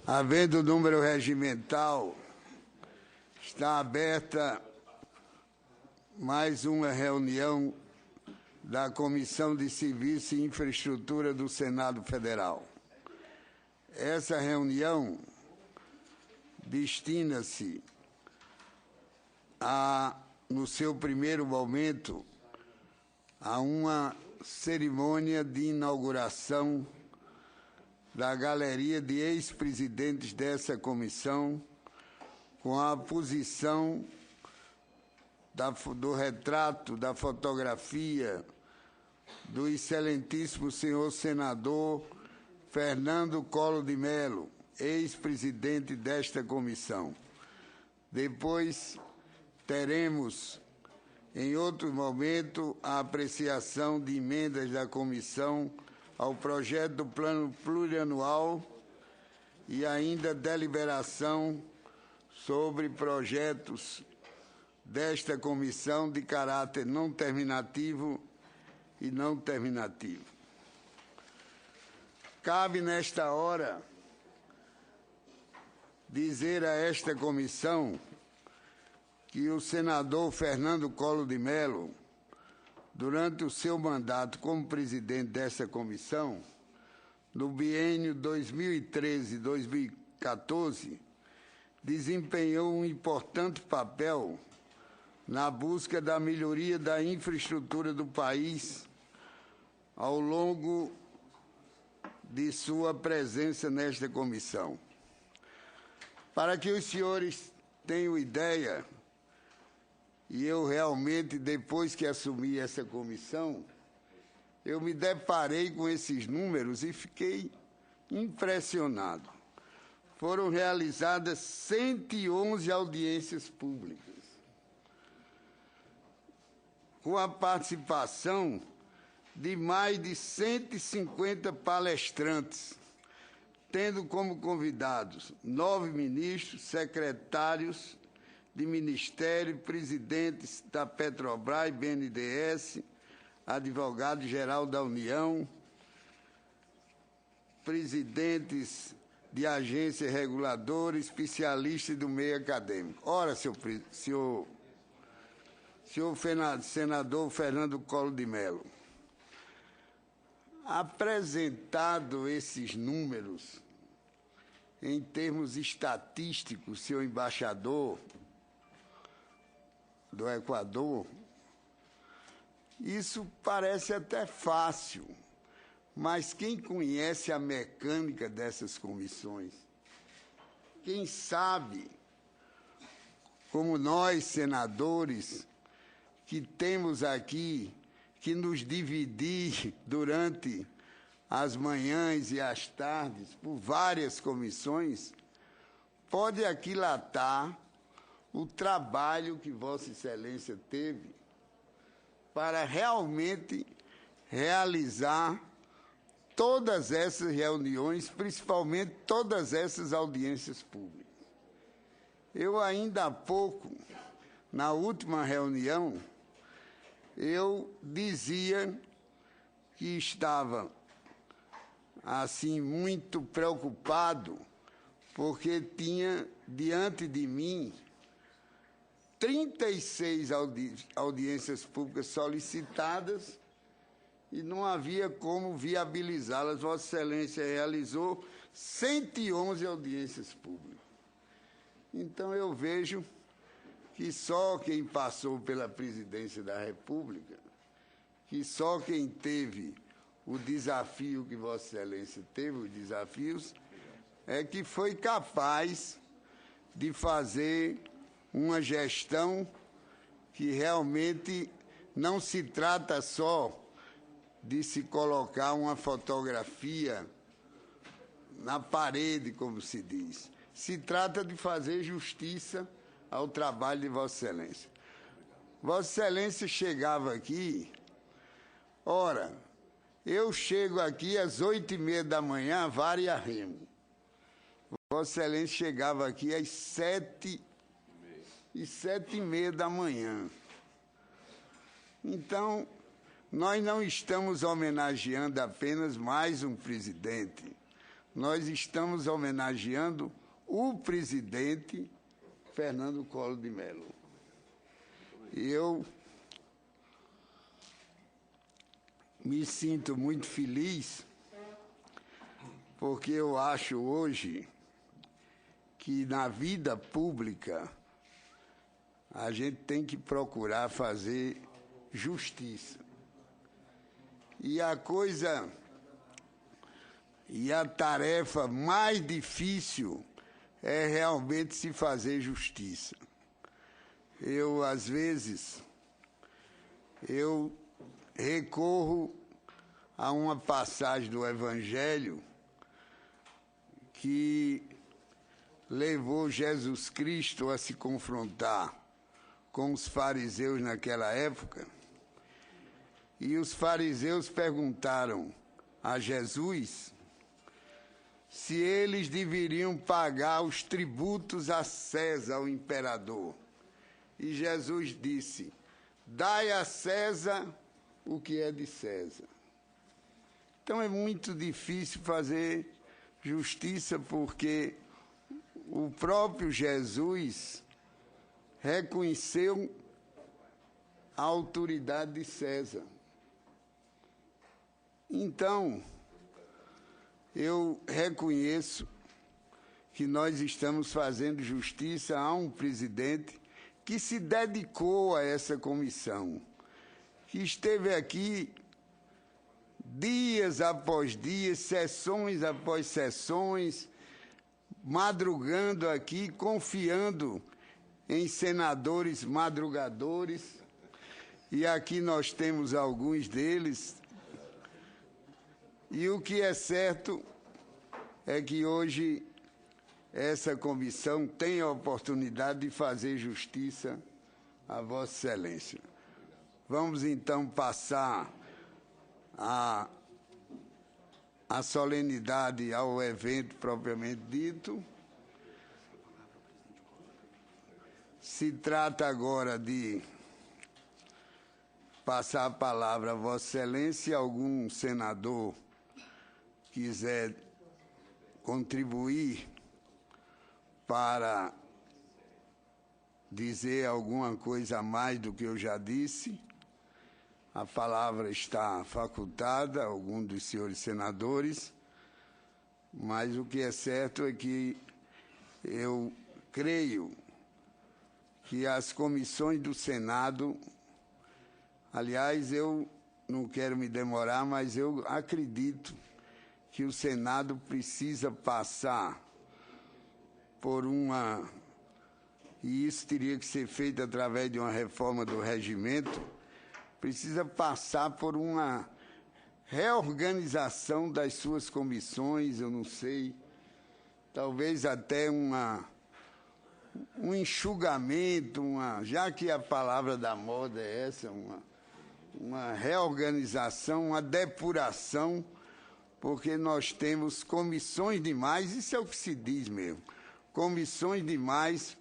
Havendo número regimental, está aberta mais uma reunião da Comissão de Serviço e Infraestrutura do Senado Federal. Essa reunião destina-se no seu primeiro momento, a uma cerimônia de inauguração da galeria de ex-presidentes dessa comissão, com a posição do retrato, da fotografia do excelentíssimo senhor senador Fernando Collor de Mello, ex-presidente desta comissão. Depois teremos, em outro momento, a apreciação de emendas da comissão ao projeto do Plano Plurianual e ainda deliberação sobre projetos desta comissão de caráter não terminativo e não terminativo. Cabe, nesta hora, dizer a esta comissão que o senador Fernando Collor de Mello, durante o seu mandato como presidente dessa comissão, no biênio 2013-2014, desempenhou um importante papel na busca da melhoria da infraestrutura do país ao longo de sua presença nesta comissão. Para que os senhores tenham ideia, e eu realmente, depois que assumi essa comissão, eu me deparei com esses números e fiquei impressionado. Foram realizadas 111 audiências públicas, com a participação de mais de 150 palestrantes, tendo como convidados 9 ministros, secretários de Ministério, presidentes da Petrobras e BNDES, advogado-geral da União, presidentes de agência reguladora, especialistas do meio acadêmico. Ora, senhor senador Fernando Collor de Mello, apresentado esses números em termos estatísticos, senhor embaixador do Equador, isso parece até fácil, mas quem conhece a mecânica dessas comissões, quem sabe, como nós, senadores, que temos aqui que nos dividir durante as manhãs e as tardes por várias comissões, pode aquilatar o trabalho que Vossa Excelência teve para realmente realizar todas essas reuniões, principalmente todas essas audiências públicas. Eu ainda há pouco, na última reunião, eu dizia que estava, assim, muito preocupado, porque tinha diante de mim 36 audiências públicas solicitadas e não havia como viabilizá-las. Vossa Excelência realizou 111 audiências públicas. Então, eu vejo que só quem passou pela presidência da República, que só quem teve o desafio que Vossa Excelência teve, os desafios, é que foi capaz de fazer uma gestão que realmente não se trata só de se colocar uma fotografia na parede, como se diz. Se trata de fazer justiça ao trabalho de Vossa Excelência. Vossa Excelência chegava aqui, ora, eu chego aqui às 8h30 da manhã, vara e arremo. Vossa Excelência chegava aqui às 7h30 da manhã. Então, nós não estamos homenageando apenas mais um presidente. nós estamos homenageando o presidente Fernando Collor de Mello. E eu me sinto muito feliz, porque eu acho hoje que na vida pública a gente tem que procurar fazer justiça. E a tarefa mais difícil é realmente se fazer justiça. Às vezes, recorro a uma passagem do Evangelho que levou Jesus Cristo a se confrontar com os fariseus naquela época. E os fariseus perguntaram a Jesus se eles deveriam pagar os tributos a César, o imperador. E Jesus disse: dai a César o que é de César. Então é muito difícil fazer justiça, porque o próprio Jesus reconheceu a autoridade de César. Então, eu reconheço que nós estamos fazendo justiça a um presidente que se dedicou a essa comissão, que esteve aqui dias após dias, sessões após sessões, madrugando aqui, confiando em senadores madrugadores, e aqui nós temos alguns deles. E o que é certo é que hoje essa comissão tem a oportunidade de fazer justiça a Vossa Excelência. Vamos então passar a solenidade ao evento propriamente dito. Se trata agora de passar a palavra a Vossa Excelência. Se algum senador quiser contribuir para dizer alguma coisa a mais do que eu já disse, a palavra está facultada a algum dos senhores senadores, mas o que é certo é que eu creio que as comissões do Senado, aliás, eu não quero me demorar, mas eu acredito que o Senado precisa passar por e isso teria que ser feito através de uma reforma do regimento, precisa passar por uma reorganização das suas comissões, eu não sei, talvez até um enxugamento, já que a palavra da moda é essa, uma reorganização, uma depuração, porque nós temos comissões demais, isso é o que se diz mesmo, comissões demais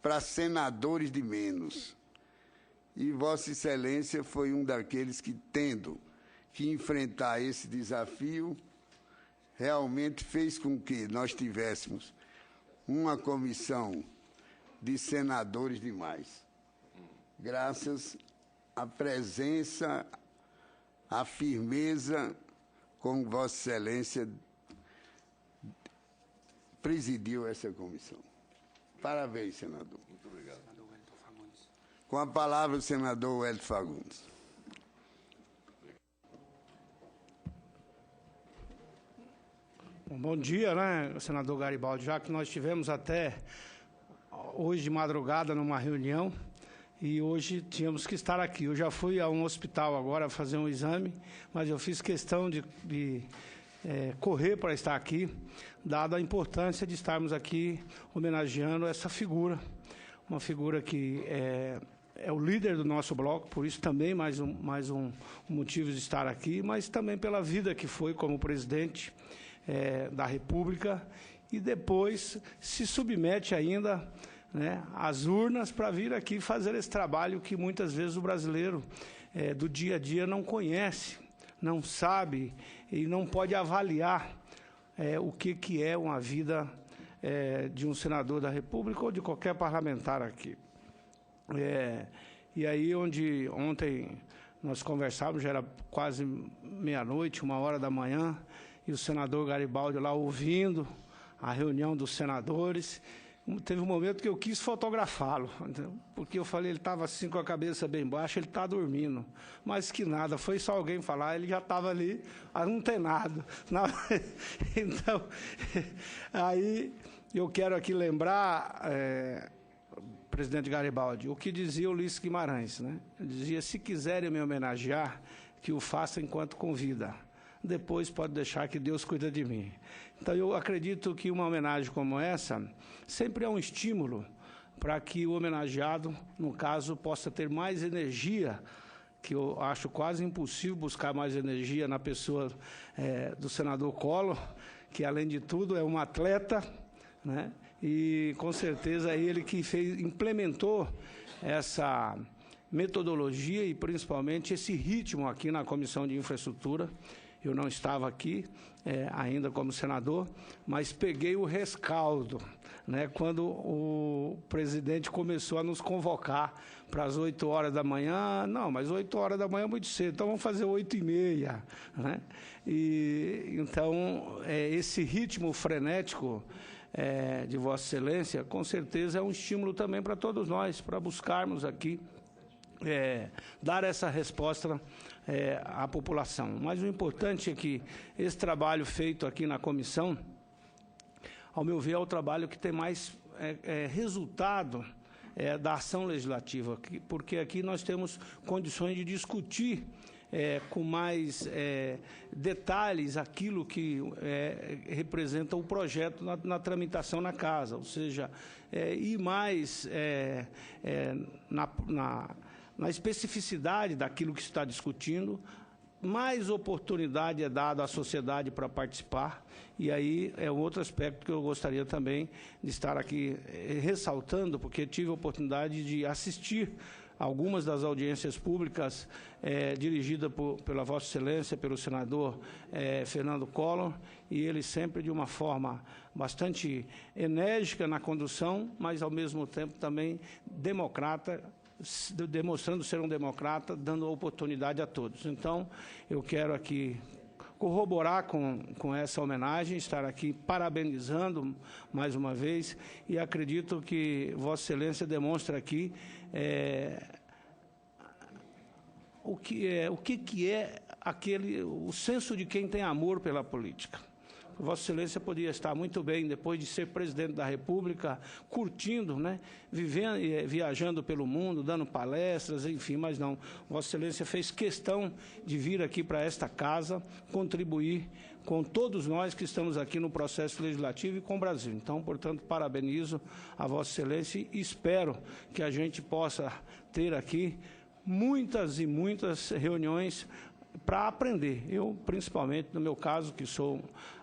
para senadores de menos. E Vossa Excelência foi um daqueles que, tendo que enfrentar esse desafio, realmente fez com que nós tivéssemos uma comissão de senadores demais. Graças à presença, à firmeza com Vossa Excelência presidiu essa comissão. Parabéns, senador. Muito obrigado. Com a palavra, o senador Wellington Fagundes. Bom dia, né, senador Garibaldi, já que nós tivemos até hoje de madrugada numa reunião e hoje tínhamos que estar aqui. Eu já fui a um hospital agora fazer um exame, mas eu fiz questão de correr para estar aqui, dada a importância de estarmos aqui homenageando essa figura, uma figura que é o líder do nosso bloco, por isso também mais um motivo de estar aqui, mas também pela vida que foi como presidente da República, e depois se submete ainda, né, às urnas para vir aqui fazer esse trabalho que muitas vezes o brasileiro do dia a dia não conhece, não sabe e não pode avaliar o que é uma vida de um senador da República ou de qualquer parlamentar aqui. E aí, onde ontem nós conversávamos, já era quase meia-noite, 1h da manhã, e o senador Garibaldi lá ouvindo a reunião dos senadores. Teve um momento que eu quis fotografá-lo, porque eu falei, ele estava assim com a cabeça bem baixa, ele está dormindo. Mas que nada, foi só alguém falar, ele já estava ali antenado. Então, aí eu quero aqui lembrar, presidente Garibaldi, o que dizia o Ulisses Guimarães, né? Ele dizia, se quiserem me homenagear, que o faça enquanto com vida. Depois pode deixar que Deus cuida de mim. Então, eu acredito que uma homenagem como essa sempre é um estímulo para que o homenageado, no caso, possa ter mais energia, que eu acho quase impossível buscar mais energia na pessoa do senador Collor, que, além de tudo, é um atleta, né? E, com certeza, é ele que implementou essa metodologia e, principalmente, esse ritmo aqui na Comissão de Infraestrutura. Eu não estava aqui ainda como senador, mas peguei o rescaldo, né, quando o presidente começou a nos convocar para as 8h da manhã. Não, mas 8h da manhã é muito cedo, então vamos fazer 8h30. Né? E, então, esse ritmo frenético de Vossa Excelência, com certeza é um estímulo também para todos nós, para buscarmos aqui dar essa resposta à população. Mas o importante é que esse trabalho feito aqui na comissão, ao meu ver, é o trabalho que tem mais resultado da ação legislativa, porque aqui nós temos condições de discutir com mais detalhes aquilo que representa o projeto na tramitação na casa, ou seja, ir mais na especificidade daquilo que se está discutindo, mais oportunidade é dada à sociedade para participar, e aí é um outro aspecto que eu gostaria também de estar aqui ressaltando, porque tive a oportunidade de assistir algumas das audiências públicas dirigidas pela Vossa Excelência, pelo senador Fernando Collor, e ele sempre de uma forma bastante enérgica na condução, mas ao mesmo tempo também democrata, demonstrando ser um democrata, dando oportunidade a todos. Então, eu quero aqui corroborar com essa homenagem, estar aqui parabenizando mais uma vez, e acredito que Vossa Excelência demonstra aqui o que é o senso de quem tem amor pela política. Vossa Excelência podia estar muito bem, depois de ser presidente da República, curtindo, né, vivendo, viajando pelo mundo, dando palestras, enfim, mas não. Vossa Excelência fez questão de vir aqui para esta casa, contribuir com todos nós que estamos aqui no processo legislativo e com o Brasil. Então, portanto, parabenizo a Vossa Excelência e espero que a gente possa ter aqui muitas e muitas reuniões para aprender. Eu, principalmente, no meu caso, que sou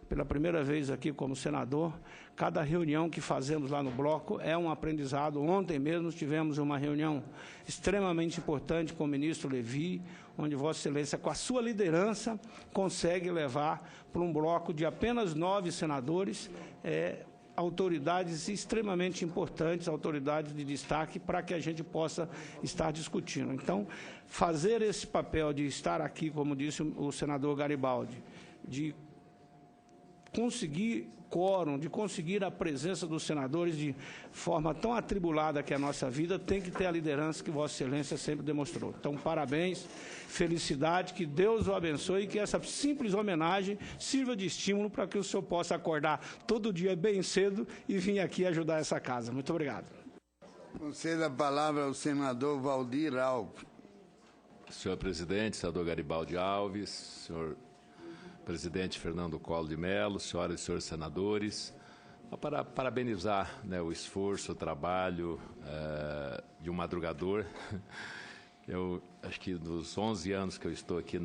pela primeira vez aqui como senador, cada reunião que fazemos lá no bloco é um aprendizado. Ontem mesmo tivemos uma reunião extremamente importante com o ministro Levi, onde Vossa Excelência, com a sua liderança, consegue levar para um bloco de apenas 9 senadores, autoridades extremamente importantes, autoridades de destaque, para que a gente possa estar discutindo. Então, fazer esse papel de estar aqui, como disse o senador Garibaldi, de conseguir quórum, de conseguir a presença dos senadores de forma tão atribulada que é a nossa vida, tem que ter a liderança que Vossa Excelência sempre demonstrou. Então, parabéns, felicidade, que Deus o abençoe e que essa simples homenagem sirva de estímulo para que o senhor possa acordar todo dia bem cedo e vir aqui ajudar essa casa. Muito obrigado. Concedo a palavra ao senador Valdir Alves. Senhor presidente, senador Garibaldi Alves, senhor presidente Fernando Collor de Mello, senhoras e senhores senadores, para parabenizar, né, o esforço, o trabalho de um madrugador. Eu acho que dos 11 anos que eu estou aqui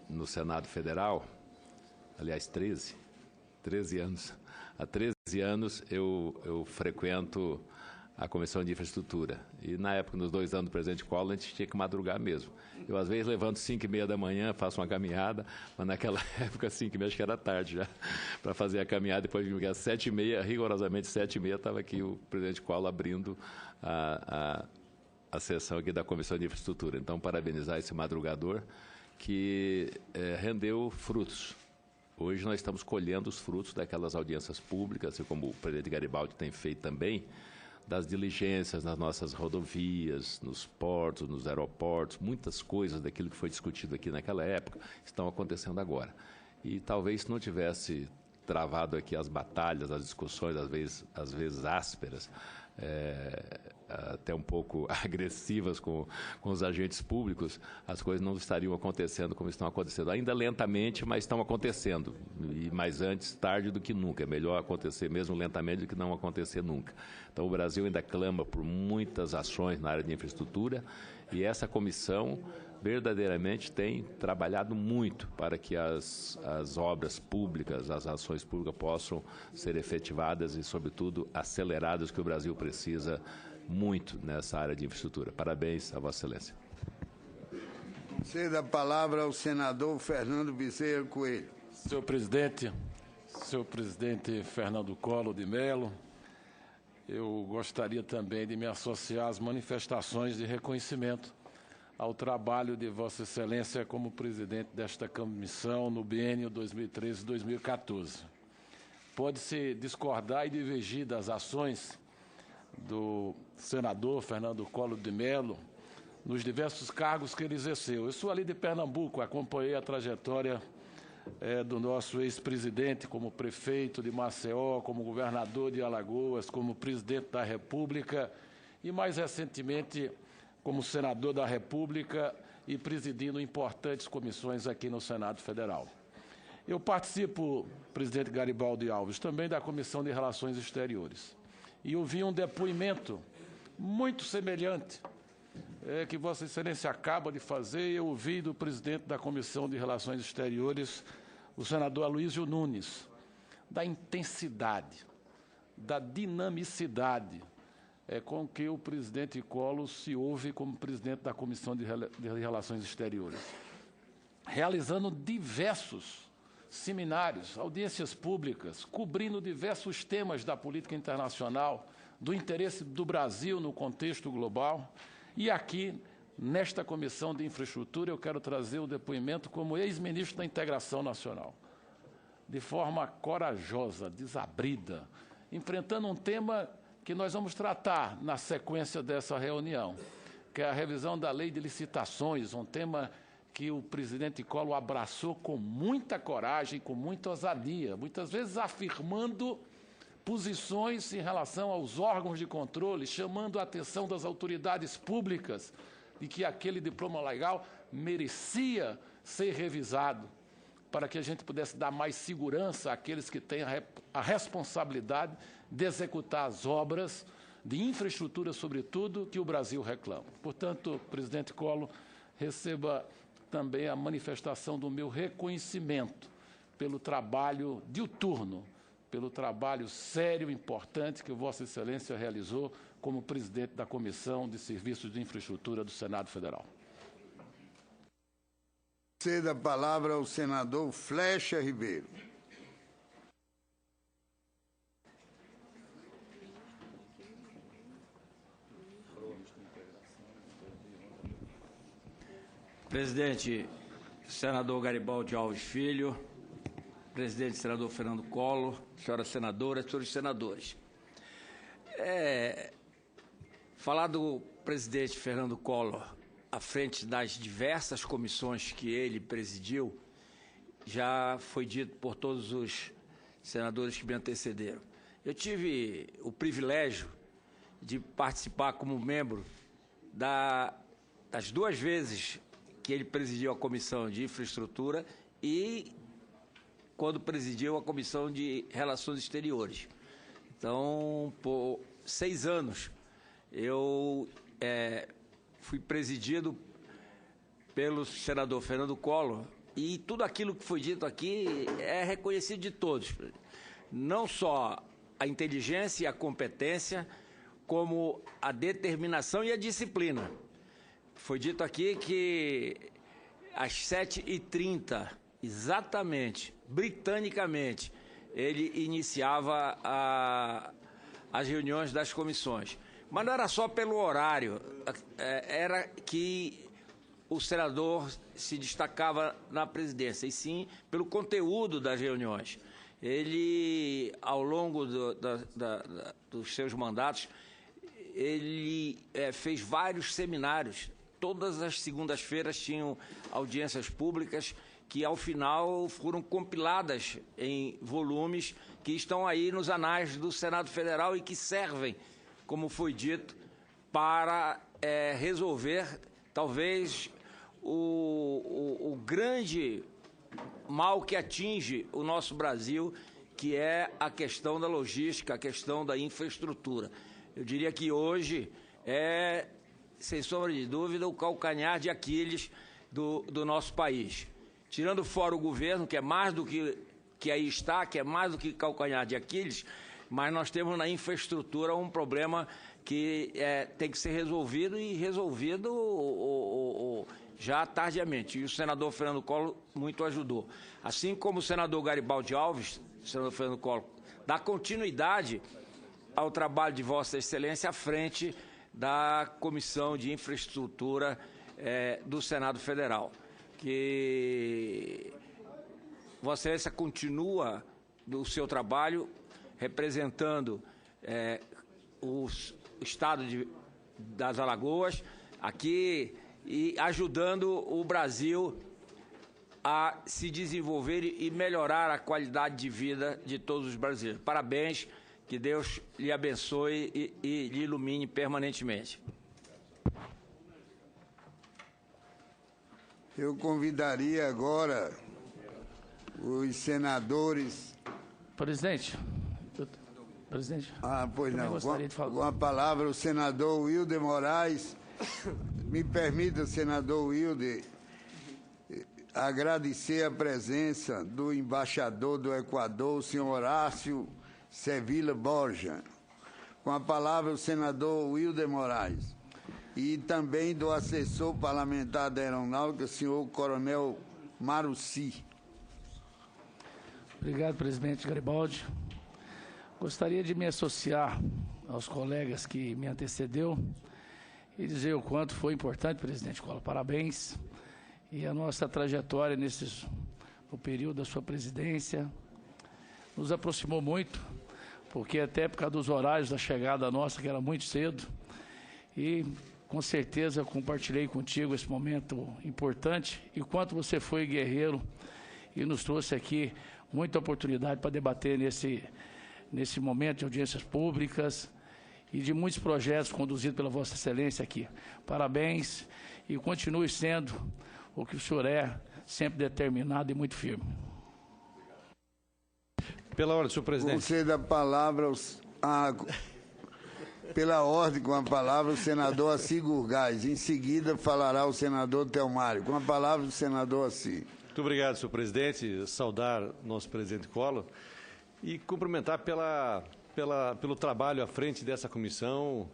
no Senado Federal, aliás, 13 anos, há 13 anos eu frequento a Comissão de Infraestrutura. E na época, nos 2 anos do presidente Collor, a gente tinha que madrugar mesmo. Eu, às vezes, levanto 5h30 da manhã, faço uma caminhada, mas naquela época, 5h30, acho que era tarde já, para fazer a caminhada. Depois, às 7h30, rigorosamente 7h30, estava aqui o presidente Collor abrindo a sessão aqui da Comissão de Infraestrutura. Então, parabenizar esse madrugador que rendeu frutos. Hoje nós estamos colhendo os frutos daquelas audiências públicas, assim como o presidente Garibaldi tem feito também, das diligências nas nossas rodovias, nos portos, nos aeroportos, muitas coisas daquilo que foi discutido aqui naquela época estão acontecendo agora. E talvez se não tivesse travado aqui as batalhas, as discussões, às vezes ásperas, até um pouco agressivas com os agentes públicos, as coisas não estariam acontecendo como estão acontecendo. Ainda lentamente, mas estão acontecendo. E mais antes, tarde do que nunca. É melhor acontecer mesmo lentamente do que não acontecer nunca. Então, o Brasil ainda clama por muitas ações na área de infraestrutura e essa comissão verdadeiramente tem trabalhado muito para que as obras públicas, as ações públicas possam ser efetivadas e, sobretudo, aceleradas, que o Brasil precisa muito nessa área de infraestrutura. Parabéns a Vossa Excelência. Cedo a palavra ao senador Fernando Bezerra Coelho. Senhor presidente Fernando Collor de Mello, eu gostaria também de me associar às manifestações de reconhecimento ao trabalho de Vossa Excelência como presidente desta comissão no biênio 2013-2014. Pode-se discordar e divergir das ações do senador Fernando Collor de Mello nos diversos cargos que ele exerceu. Eu sou ali de Pernambuco, acompanhei a trajetória do nosso ex-presidente como prefeito de Maceió, como governador de Alagoas, como presidente da República e, mais recentemente, como senador da República e presidindo importantes comissões aqui no Senado Federal. Eu participo, presidente Garibaldi Alves, também da Comissão de Relações Exteriores. E ouvi um depoimento muito semelhante que Vossa Excelência acaba de fazer. Eu ouvi do presidente da Comissão de Relações Exteriores, o senador Aloysio Nunes, da intensidade, da dinamicidade com que o presidente Collor se ouve como presidente da Comissão de Relações Exteriores, realizando diversos seminários, audiências públicas, cobrindo diversos temas da política internacional, do interesse do Brasil no contexto global. E aqui, nesta Comissão de Infraestrutura, eu quero trazer o depoimento como ex-ministro da Integração Nacional, de forma corajosa, desabrida, enfrentando um tema que nós vamos tratar na sequência dessa reunião, que é a revisão da Lei de Licitações, um tema que o presidente Collor abraçou com muita coragem, com muita ousadia, muitas vezes afirmando posições em relação aos órgãos de controle, chamando a atenção das autoridades públicas de que aquele diploma legal merecia ser revisado, para que a gente pudesse dar mais segurança àqueles que têm a responsabilidade de executar as obras de infraestrutura, sobretudo, que o Brasil reclama. Portanto, presidente Collor, receba também a manifestação do meu reconhecimento pelo trabalho diuturno, pelo trabalho sério e importante que Vossa Excelência realizou como presidente da Comissão de Serviços de Infraestrutura do Senado Federal. Cedo a palavra ao senador Flecha Ribeiro. Presidente, senador Garibaldi Alves Filho, presidente senador Fernando Collor, senhoras senadoras, senhores senadores. Falar do presidente Fernando Collor à frente das diversas comissões que ele presidiu já foi dito por todos os senadores que me antecederam. Eu tive o privilégio de participar como membro das 2 vezes que ele presidiu a Comissão de Infraestrutura e quando presidiu a Comissão de Relações Exteriores. Então, por 6 anos, eu fui presidido pelo senador Fernando Collor e tudo aquilo que foi dito aqui é reconhecido de todos. Não só a inteligência e a competência, como a determinação e a disciplina. Foi dito aqui que às 7h30, exatamente, britanicamente, ele iniciava as reuniões das comissões. Mas não era só pelo horário, era que o senador se destacava na presidência, e sim pelo conteúdo das reuniões. Ele, ao longo dos seus mandatos, ele fez vários seminários. Todas as segundas-feiras tinham audiências públicas que, ao final, foram compiladas em volumes que estão aí nos anais do Senado Federal e que servem, como foi dito, para resolver, talvez, o grande mal que atinge o nosso Brasil, que é a questão da logística, a questão da infraestrutura. Eu diria que hoje sem sombra de dúvida, o calcanhar de Aquiles do nosso país. Tirando fora o governo, que é mais do que aí está, que é mais do que calcanhar de Aquiles, mas nós temos na infraestrutura um problema que tem que ser resolvido e resolvido já tardiamente. E o senador Fernando Collor muito ajudou. Assim como o senador Garibaldi Alves, o senador Fernando Collor, dá continuidade ao trabalho de Vossa Excelência à frente da Comissão de Infraestrutura do Senado Federal, que Vossa Excelência continua o seu trabalho representando o Estado das Alagoas aqui e ajudando o Brasil a se desenvolver e melhorar a qualidade de vida de todos os brasileiros. Parabéns. Que Deus lhe abençoe e lhe ilumine permanentemente. Eu convidaria agora os senadores... Presidente. Pois não. Com a palavra o senador Wilder Moraes. Me permita, senador Wilder, agradecer a presença do embaixador do Equador, o senhor Horácio Sevilla Borja. Com a palavra o senador Wilder Moraes. E também do assessor parlamentar da Aeronáutica, senhor Coronel Maruci. Obrigado, presidente Garibaldi. Gostaria de me associar aos colegas que me antecedeu e dizer o quanto foi importante, presidente Collor. Parabéns. E a nossa trajetória no período da sua presidência nos aproximou muito, porque até por causa dos horários da chegada nossa, que era muito cedo, e com certeza compartilhei contigo esse momento importante, e quanto você foi guerreiro e nos trouxe aqui muita oportunidade para debater nesse momento de audiências públicas e de muitos projetos conduzidos pela Vossa Excelência aqui. Parabéns e continue sendo o que o senhor é, sempre determinado e muito firme. Pela ordem, senhor presidente. Você dá a palavra pela ordem, com a palavra, o senador Assi Gurgás. Em seguida, falará o senador Telmário. Com a palavra, o senador Assi. Muito obrigado, senhor presidente. Saudar nosso presidente Collor e cumprimentar pelo trabalho à frente dessa comissão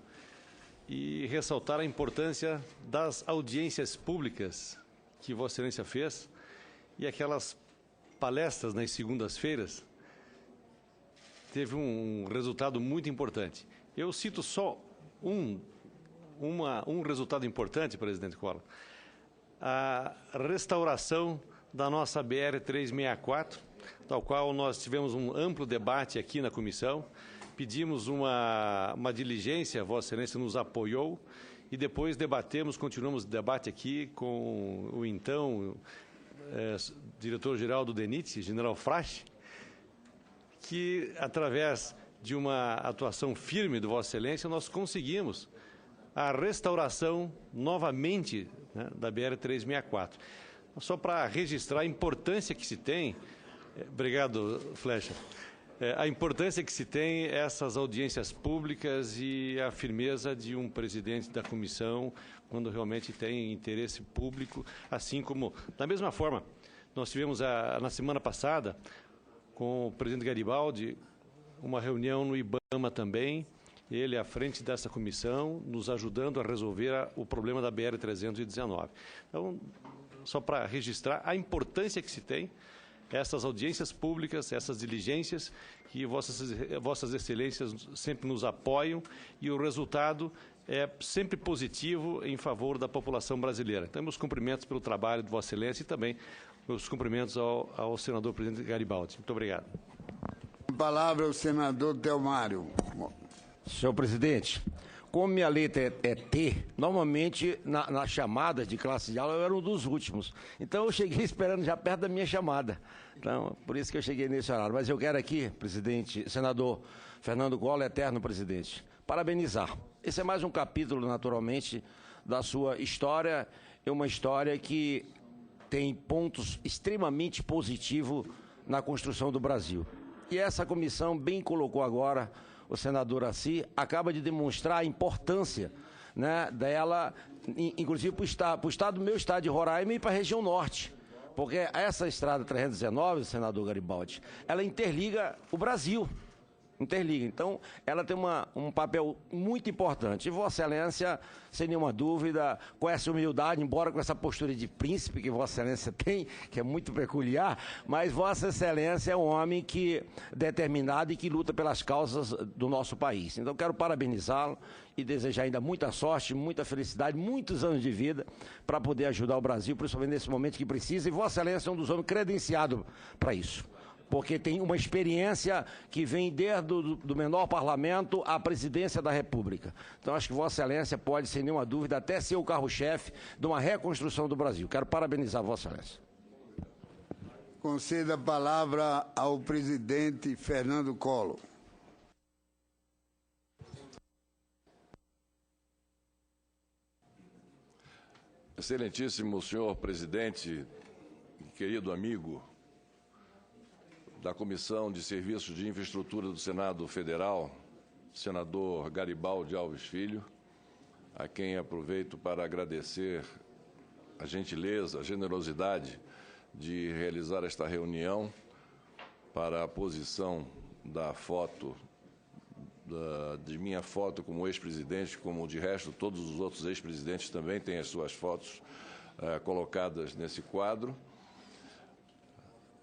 e ressaltar a importância das audiências públicas que Vossa Excelência fez e aquelas palestras nas segundas-feiras. Teve um resultado muito importante. Eu cito só um resultado importante, presidente Collor. A restauração da nossa BR-364, tal qual nós tivemos um amplo debate aqui na comissão, pedimos uma diligência, Vossa Excelência nos apoiou, e depois continuamos o debate aqui com o então diretor-geral do DENIT, general Frasch, que, através de uma atuação firme do Vossa Excelência, nós conseguimos a restauração novamente, né, da BR-364. Só para registrar a importância que se tem, obrigado, Flecha, a importância que se tem essas audiências públicas e a firmeza de um presidente da comissão quando realmente tem interesse público, assim como, da mesma forma, nós tivemos na semana passada, com o presidente Garibaldi, uma reunião no IBAMA também, ele à frente dessa comissão, nos ajudando a resolver o problema da BR-319. Então, só para registrar a importância que se tem, essas audiências públicas, essas diligências, que vossas excelências sempre nos apoiam e o resultado é sempre positivo em favor da população brasileira. Então, meus cumprimentos pelo trabalho de Vossa Excelência e também meus cumprimentos ao senador presidente Garibaldi. Muito obrigado. A palavra ao senador Delmário. Senhor presidente, como minha letra é T, normalmente nas chamadas de classe de aula eu era um dos últimos. Então eu cheguei esperando já perto da minha chamada. Então, por isso que eu cheguei nesse horário. Mas eu quero aqui, presidente, senador Fernando Collor, eterno presidente, parabenizar. Esse é mais um capítulo, naturalmente, da sua história. É uma história que tem pontos extremamente positivos na construção do Brasil. E essa comissão, bem colocou agora o senador Assi, acaba de demonstrar a importância, né, dela, inclusive para o estado, meu estado de Roraima e para a região norte. Porque essa estrada 319, senador Garibaldi, ela interliga o Brasil. Interliga. Então, ela tem um papel muito importante. E Vossa Excelência, sem nenhuma dúvida, com essa humildade, embora com essa postura de príncipe que Vossa Excelência tem, que é muito peculiar, mas Vossa Excelência é um homem determinado e que luta pelas causas do nosso país. Então, quero parabenizá-lo e desejar ainda muita sorte, muita felicidade, muitos anos de vida para poder ajudar o Brasil, principalmente nesse momento que precisa. E Vossa Excelência é um dos homens credenciados para isso, porque tem uma experiência que vem desde do menor parlamento à presidência da República. Então, acho que Vossa Excelência pode, sem nenhuma dúvida, até ser o carro-chefe de uma reconstrução do Brasil. Quero parabenizar Vossa Excelência. Conceda a palavra ao presidente Fernando Collor. Excelentíssimo senhor presidente, querido amigo da Comissão de Serviços de Infraestrutura do Senado Federal, senador Garibaldi Alves Filho, a quem aproveito para agradecer a gentileza, a generosidade de realizar esta reunião para a posição da foto, de minha foto como ex-presidente, como de resto todos os outros ex-presidentes também têm as suas fotos colocadas nesse quadro.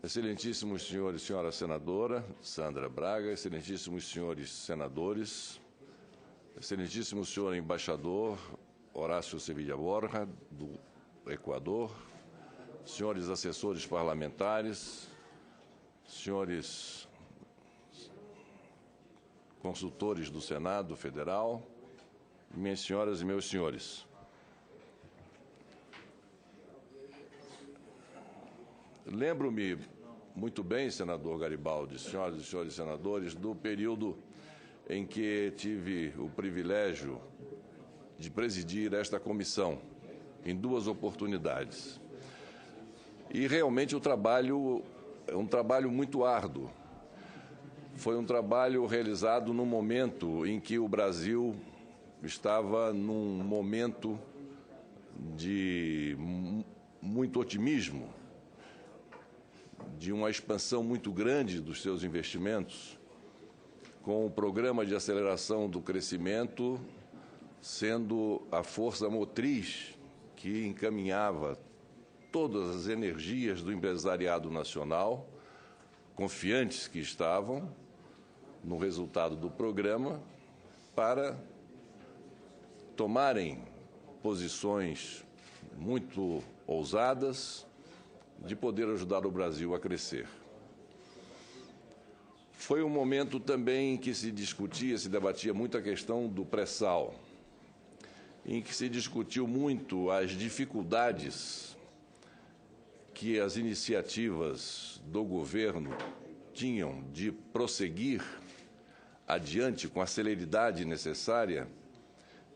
Excelentíssimos senhores e senhora senadora Sandra Braga, excelentíssimos senhores senadores, excelentíssimo senhor embaixador Horácio Sevilla Borja, do Equador, senhores assessores parlamentares, senhores consultores do Senado Federal, minhas senhoras e meus senhores. Lembro-me muito bem, senador Garibaldi, senhoras e senhores senadores, do período em que tive o privilégio de presidir esta comissão, em duas oportunidades. E realmente o trabalho é um trabalho muito árduo. Foi um trabalho realizado num momento em que o Brasil estava num momento de muito otimismo, de uma expansão muito grande dos seus investimentos, com o programa de aceleração do crescimento sendo a força motriz que encaminhava todas as energias do empresariado nacional, confiantes que estavam no resultado do programa, para tomarem posições muito ousadas de poder ajudar o Brasil a crescer. Foi um momento também em que se discutia, se debatia muito a questão do pré-sal, em que se discutiu muito as dificuldades que as iniciativas do governo tinham de prosseguir adiante com a celeridade necessária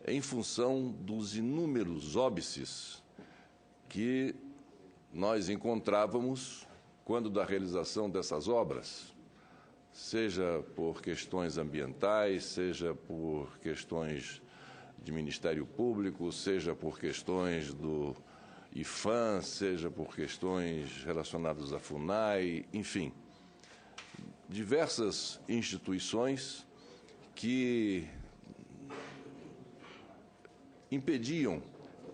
em função dos inúmeros óbices que nós encontrávamos quando da realização dessas obras, seja por questões ambientais, seja por questões de Ministério Público, seja por questões do IFAM, seja por questões relacionadas à FUNAI, enfim, diversas instituições que impediam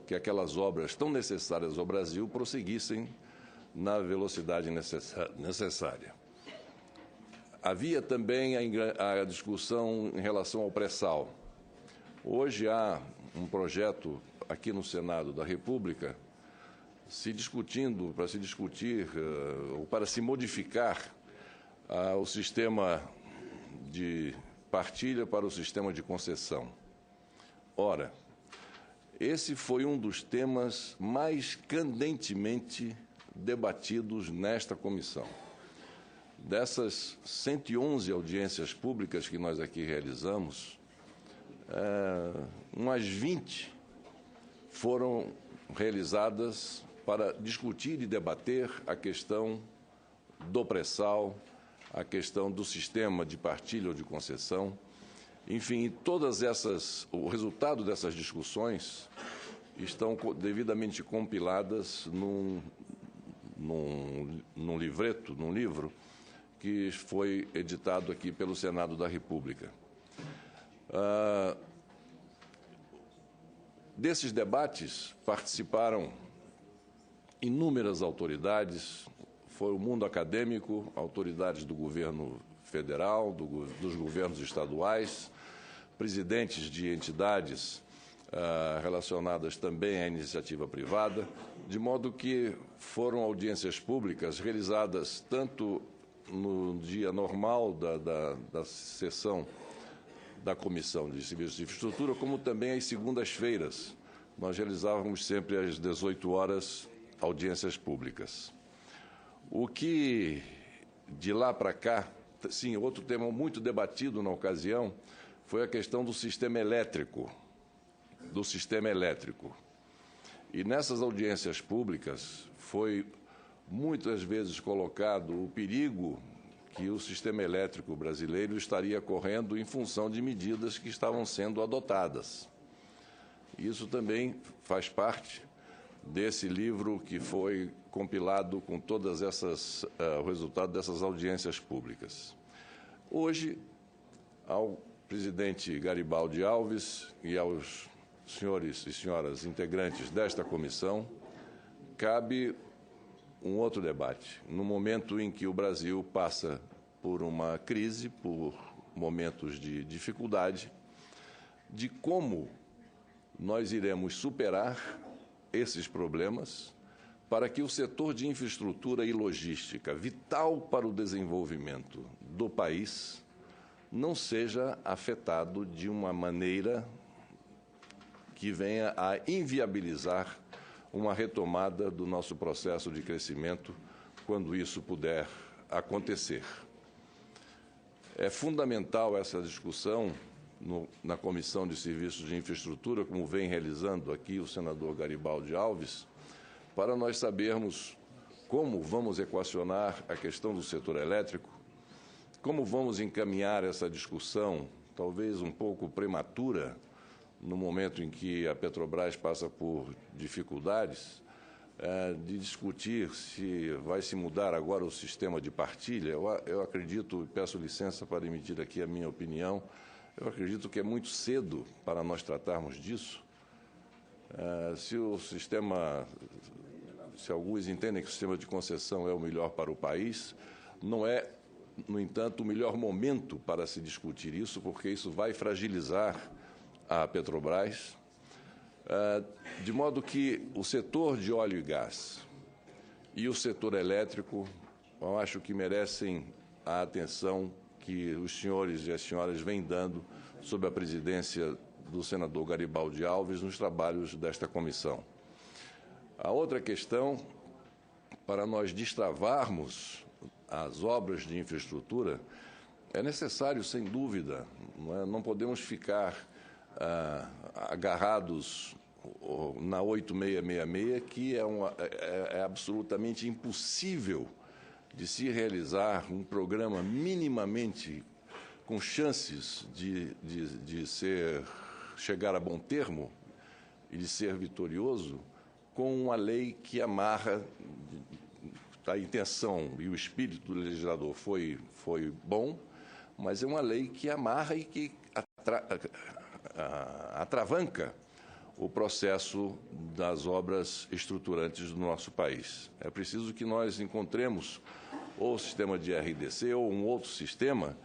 que aquelas obras tão necessárias ao Brasil prosseguissem na velocidade necessária. Havia também a discussão em relação ao pré-sal. Hoje há um projeto aqui no Senado da República para se modificar o sistema de partilha para o sistema de concessão. Ora, esse foi um dos temas mais candentemente debatidos nesta comissão. Dessas 111 audiências públicas que nós aqui realizamos, umas 20 foram realizadas para discutir e debater a questão do pré-sal, a questão do sistema de partilha ou de concessão. Enfim, o resultado dessas discussões estão devidamente compiladas num livro que foi editado aqui pelo Senado da República. Desses debates participaram inúmeras autoridades, foi o mundo acadêmico, autoridades do governo federal, dos governos estaduais, presidentes de entidades relacionadas também à iniciativa privada, de modo que foram audiências públicas realizadas tanto no dia normal da sessão da Comissão de Serviços de Infraestrutura, como também às segundas-feiras. Nós realizávamos sempre às 18 horas audiências públicas. O que, de lá para cá, sim, outro tema muito debatido na ocasião, foi a questão do sistema elétrico. E nessas audiências públicas foi muitas vezes colocado o perigo que o sistema elétrico brasileiro estaria correndo em função de medidas que estavam sendo adotadas. Isso também faz parte desse livro que foi compilado com todas o resultado dessas audiências públicas. Hoje, ao presidente Garibaldi Alves e aos senhores e senhoras integrantes desta comissão, cabe um outro debate. No momento em que o Brasil passa por uma crise, por momentos de dificuldade, de como nós iremos superar esses problemas para que o setor de infraestrutura e logística, vital para o desenvolvimento do país, não seja afetado de uma maneira que venha a inviabilizar uma retomada do nosso processo de crescimento quando isso puder acontecer. É fundamental essa discussão na Comissão de Serviços de Infraestrutura, como vem realizando aqui o senador Garibaldi Alves, para nós sabermos como vamos equacionar a questão do setor elétrico, como vamos encaminhar essa discussão, talvez um pouco prematura, no momento em que a Petrobras passa por dificuldades, de discutir se vai se mudar agora o sistema de partilha. Eu acredito, e peço licença para emitir aqui a minha opinião, eu acredito que é muito cedo para nós tratarmos disso. Se alguns entendem que o sistema de concessão é o melhor para o país, não é, no entanto, o melhor momento para se discutir isso, porque isso vai fragilizar a Petrobras, de modo que o setor de óleo e gás e o setor elétrico, eu acho que merecem a atenção que os senhores e as senhoras vêm dando sob a presidência do senador Garibaldi Alves nos trabalhos desta comissão. A outra questão, para nós destravarmos as obras de infraestrutura, é necessário, sem dúvida, não podemos ficar agarrados na 8666, que é absolutamente impossível de se realizar um programa minimamente com chances de chegar a bom termo e de ser vitorioso, com uma lei que amarra. A intenção e o espírito do legislador foi bom, mas é uma lei que amarra e que atravanca o processo das obras estruturantes do nosso país. É preciso que nós encontremos ou o sistema de RDC ou um outro sistema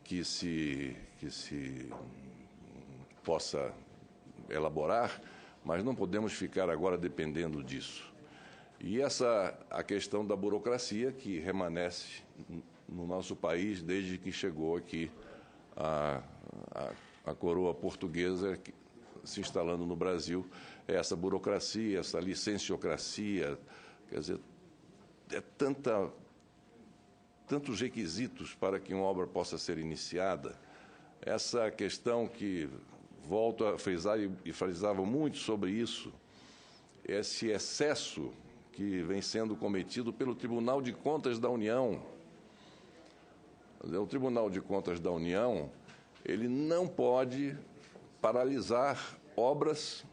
que se possa elaborar, mas não podemos ficar agora dependendo disso. E a questão da burocracia que remanesce no nosso país desde que chegou aqui a coroa portuguesa se instalando no Brasil, essa burocracia, essa licenciocracia, quer dizer, tantos requisitos para que uma obra possa ser iniciada. Essa questão que volto a frisar e frisava muito sobre isso, esse excesso que vem sendo cometido pelo Tribunal de Contas da União. O Tribunal de Contas da União, ele não pode paralisar obras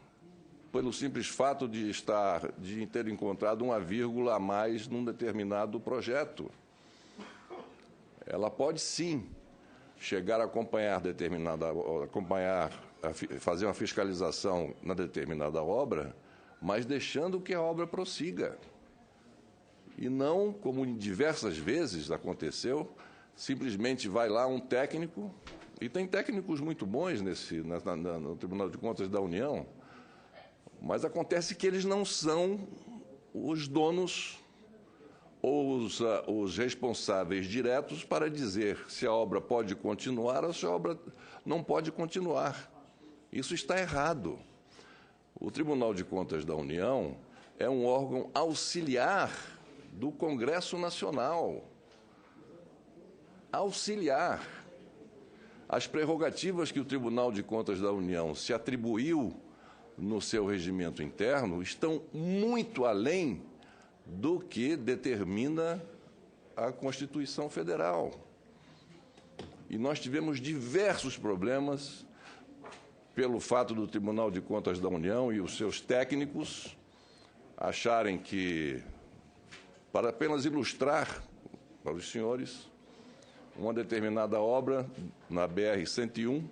pelo simples fato de ter encontrado uma vírgula a mais num determinado projeto. Ela pode sim chegar a fazer uma fiscalização na determinada obra, mas deixando que a obra prossiga. E não, como diversas vezes aconteceu, simplesmente vai lá um técnico, e tem técnicos muito bons no Tribunal de Contas da União, mas acontece que eles não são os donos ou os responsáveis diretos para dizer se a obra pode continuar ou se a obra não pode continuar. Isso está errado. O Tribunal de Contas da União é um órgão auxiliar do Congresso Nacional. Auxiliar. As prerrogativas que o Tribunal de Contas da União se atribuiu no seu regimento interno estão muito além do que determina a Constituição Federal. E nós tivemos diversos problemas pelo fato do Tribunal de Contas da União e os seus técnicos acharem que, para apenas ilustrar para os senhores, uma determinada obra na BR-101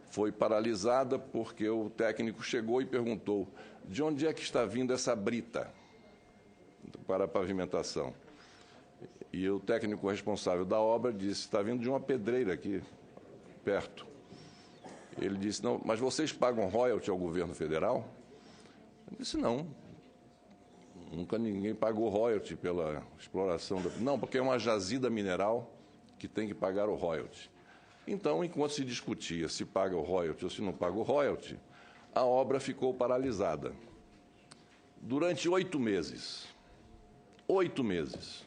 foi paralisada porque o técnico chegou e perguntou: de onde é que está vindo essa brita para a pavimentação? E o técnico responsável da obra disse: está vindo de uma pedreira aqui perto. Ele disse: não, mas vocês pagam royalty ao governo federal? Eu disse: não, nunca ninguém pagou royalty pela exploração. Não, porque é uma jazida mineral que tem que pagar o royalty. Então, enquanto se discutia se paga o royalty ou se não paga o royalty, a obra ficou paralisada. Durante 8 meses. 8 meses.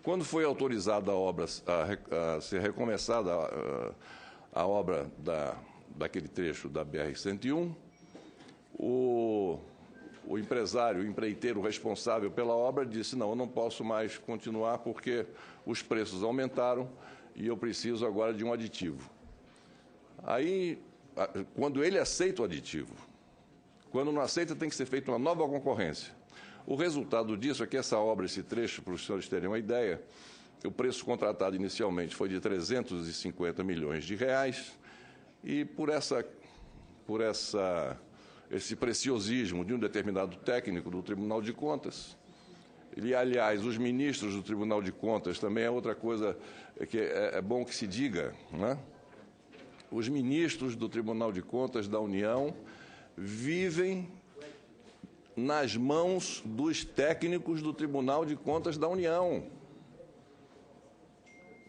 Quando foi autorizada a obra a ser recomeçada, a obra daquele trecho da BR-101, o empresário, o empreiteiro responsável pela obra disse: não, eu não posso mais continuar porque os preços aumentaram e eu preciso agora de um aditivo. Aí, quando ele aceita o aditivo, quando não aceita, tem que ser feita uma nova concorrência. O resultado disso é que essa obra, esse trecho, para os senhores terem uma ideia, o preço contratado inicialmente foi de 350 milhões de reais e por esse preciosismo de um determinado técnico do Tribunal de Contas, e, aliás, os ministros do Tribunal de Contas também é outra coisa que é bom que se diga, né? Os ministros do Tribunal de Contas da União vivem nas mãos dos técnicos do Tribunal de Contas da União.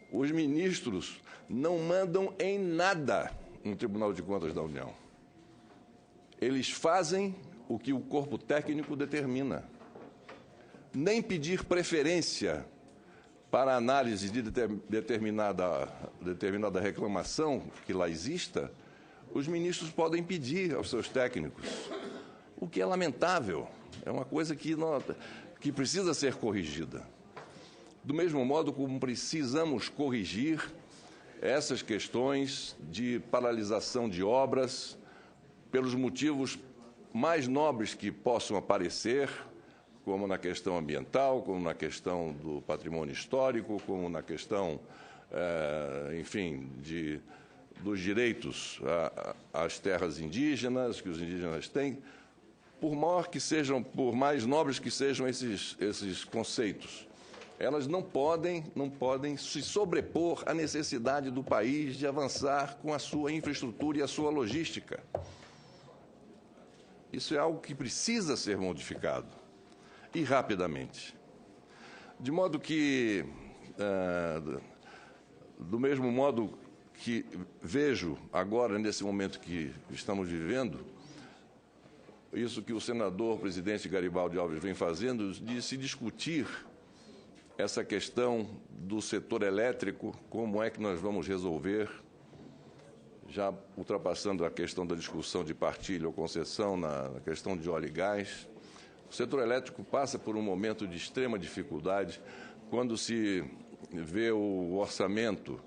Os ministros não mandam em nada no Tribunal de Contas da União. Eles fazem o que o corpo técnico determina. Nem pedir preferência para análise de determinada reclamação que lá exista, os ministros podem pedir aos seus técnicos, o que é lamentável, é uma coisa que precisa ser corrigida. Do mesmo modo como precisamos corrigir essas questões de paralisação de obras, pelos motivos mais nobres que possam aparecer, como na questão ambiental, como na questão do patrimônio histórico, como na questão, enfim, dos direitos às terras indígenas, que os indígenas têm, por mais nobres que sejam esses conceitos, elas não podem se sobrepor à necessidade do país de avançar com a sua infraestrutura e a sua logística. Isso é algo que precisa ser modificado, e rapidamente. De modo que, do mesmo modo que vejo agora, nesse momento que estamos vivendo, isso que o senador presidente Garibaldi Alves vem fazendo, de se discutir essa questão do setor elétrico, como é que nós vamos resolver, já ultrapassando a questão da discussão de partilha ou concessão, na questão de óleo e gás. O setor elétrico passa por um momento de extrema dificuldade quando se vê o orçamento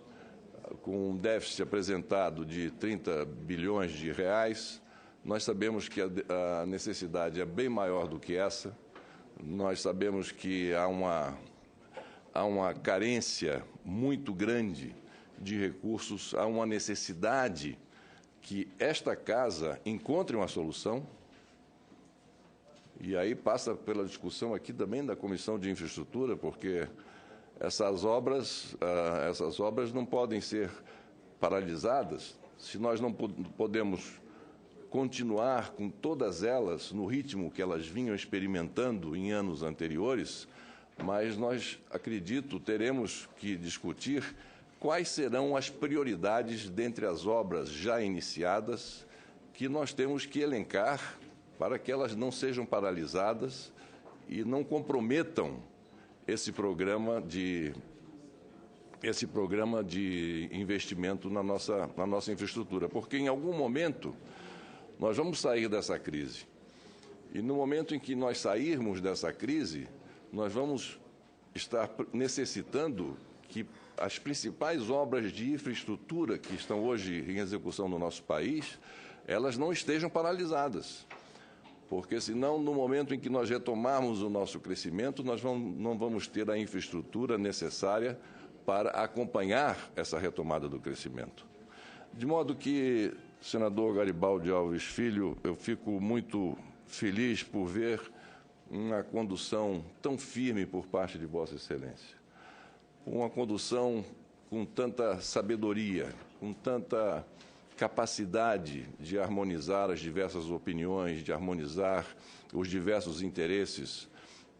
com um déficit apresentado de 30 bilhões de reais. Nós sabemos que a necessidade é bem maior do que essa. Nós sabemos que há uma carência muito grande de recursos, há uma necessidade que esta casa encontre uma solução. E aí passa pela discussão aqui também da Comissão de Infraestrutura, porque essas obras não podem ser paralisadas. Se nós não podemos continuar com todas elas no ritmo que elas vinham experimentando em anos anteriores, mas nós, acredito, teremos que discutir quais serão as prioridades dentre as obras já iniciadas que nós temos que elencar para que elas não sejam paralisadas e não comprometam esse programa de investimento na nossa infraestrutura. Porque, em algum momento, nós vamos sair dessa crise. E, no momento em que nós sairmos dessa crise, nós vamos estar necessitando que as principais obras de infraestrutura que estão hoje em execução no nosso país, elas não estejam paralisadas. Porque, senão, no momento em que nós retomarmos o nosso crescimento, nós não vamos ter a infraestrutura necessária para acompanhar essa retomada do crescimento. De modo que, senador Garibaldi Alves Filho, eu fico muito feliz por ver uma condução tão firme por parte de Vossa Excelência. Uma condução com tanta sabedoria, com tanta capacidade de harmonizar as diversas opiniões, de harmonizar os diversos interesses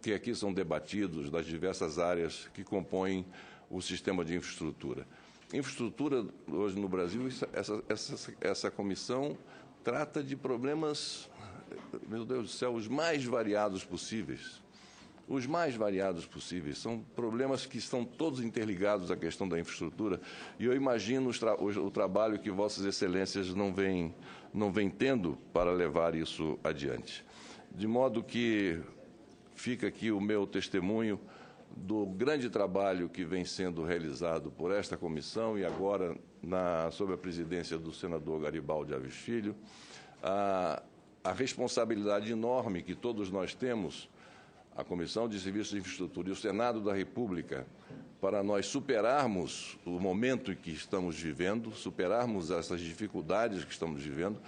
que aqui são debatidos das diversas áreas que compõem o sistema de infraestrutura. Infraestrutura, hoje no Brasil, essa comissão trata de problemas, meu Deus do céu, os mais variados possíveis. Os mais variados possíveis. São problemas que estão todos interligados à questão da infraestrutura. E eu imagino o trabalho que Vossas Excelências não vêm tendo para levar isso adiante. De modo que fica aqui o meu testemunho do grande trabalho que vem sendo realizado por esta comissão e agora sob a presidência do senador Garibaldi Alves Filho, a responsabilidade enorme que todos nós temos, a Comissão de Serviços de Infraestrutura e o Senado da República, para nós superarmos o momento em que estamos vivendo, superarmos essas dificuldades que estamos vivendo.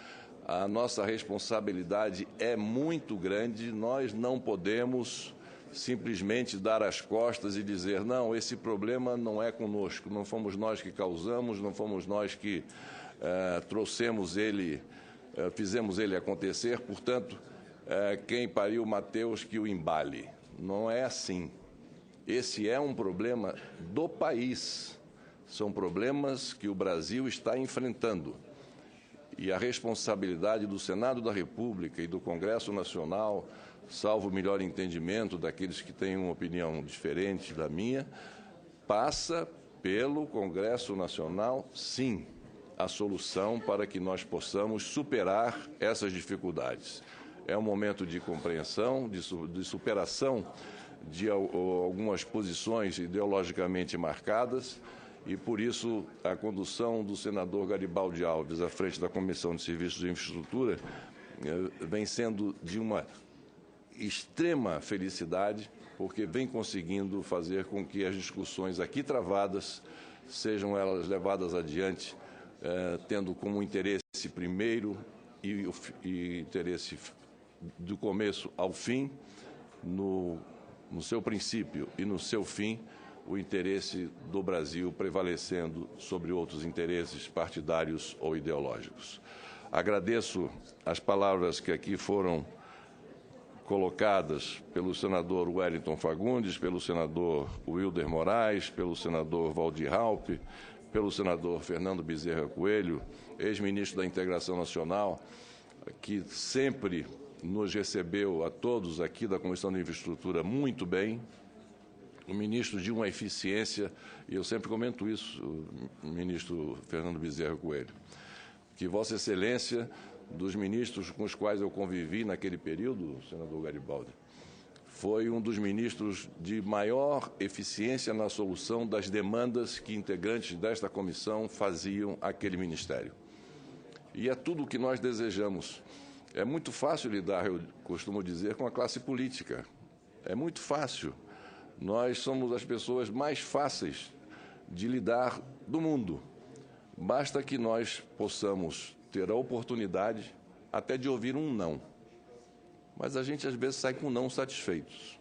A nossa responsabilidade é muito grande, nós não podemos simplesmente dar as costas e dizer, não, esse problema não é conosco, não fomos nós que causamos, não fomos nós que trouxemos ele, fizemos ele acontecer, portanto, quem pariu Mateus que o embale. Não é assim. Esse é um problema do país. São problemas que o Brasil está enfrentando. E a responsabilidade do Senado da República e do Congresso Nacional, salvo o melhor entendimento daqueles que têm uma opinião diferente da minha, passa pelo Congresso Nacional, sim, a solução para que nós possamos superar essas dificuldades. É um momento de compreensão, de superação de algumas posições ideologicamente marcadas e, por isso, a condução do senador Garibaldi Alves à frente da Comissão de Serviços de Infraestrutura vem sendo de uma extrema felicidade, porque vem conseguindo fazer com que as discussões aqui travadas sejam elas levadas adiante tendo como interesse primeiro e interesse do começo ao fim, no seu princípio e no seu fim, o interesse do Brasil prevalecendo sobre outros interesses partidários ou ideológicos. Agradeço as palavras que aqui foram colocadas pelo senador Wellington Fagundes, pelo senador Wilder Moraes, pelo senador Waldir Raupp, pelo senador Fernando Bezerra Coelho, ex-ministro da Integração Nacional, que sempre nos recebeu a todos aqui da Comissão de Infraestrutura muito bem, o ministro de uma eficiência, e eu sempre comento isso, o ministro Fernando Bezerra Coelho, que Vossa Excelência, dos ministros com os quais eu convivi naquele período, senador Garibaldi, foi um dos ministros de maior eficiência na solução das demandas que integrantes desta comissão faziam àquele ministério. E é tudo o que nós desejamos. É muito fácil lidar, eu costumo dizer, com a classe política. É muito fácil. Nós somos as pessoas mais fáceis de lidar do mundo. Basta que nós possamos ter a oportunidade até de ouvir um não. Mas a gente, às vezes, sai com não satisfeitos.